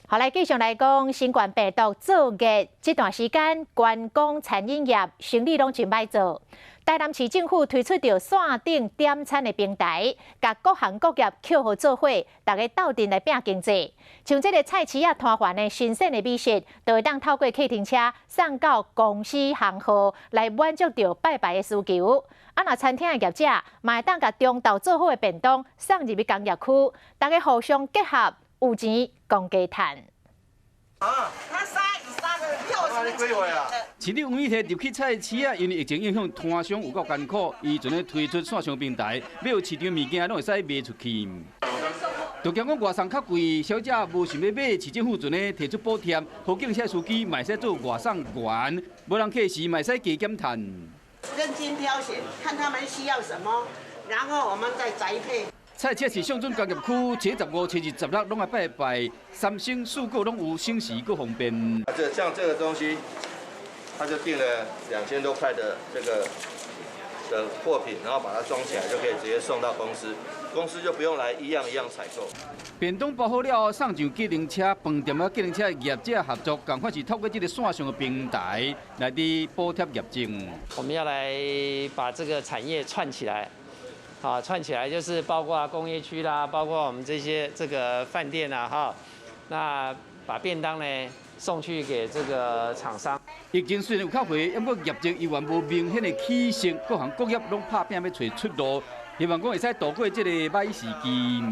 好，来继续来讲，新冠病毒作业这段时间，观光餐饮业生意拢真歹做。台南市政府推出着线顶点餐的平台，甲各行各业扣合做伙，大家斗阵来拼经济。像这个菜市啊摊贩的新鲜的美食，就会当透过客停车送到公司行号，来满足着拜拜的需求。啊，那餐厅的业者嘛会当甲中昼做好的便当送入去工业区，大家互相结合，有钱共加赚。啊，那杀以杀的票是几位啊？市里黄义摕入去菜市啊，因为疫情影响，摊商有够艰苦，伊阵咧推出线上平台，要有市场物件拢会使卖出去。就讲外送较贵，小姐无想要买，市政府阵咧提出补贴，好警车司机嘛会使做外送员，无人客时嘛会使加减赚。认真挑选，看他们需要什么，然后我们再宅配。菜市是上准工业区，初15、初26拢来拜拜，三星四果拢有，省时又方便。像这个东西，他就订了2000多块的这个的货品，然后把它装起来，就可以直接送到公司，公司就不用来一样一样采购。便当包好了，送上计程车，饭店啊计程车业者合作，赶快是透过这个线上的平台来的补贴业绩。我们要来把这个产业串起来。好，串起来就是包括工业区啦，包括我们这个饭店啊，哈，那把便当呢送去给这个厂商。疫情虽然有较回，不过业绩依然无明显的起色，各行各业拢拍拼要找出路，希望讲会使度过这个歹时期。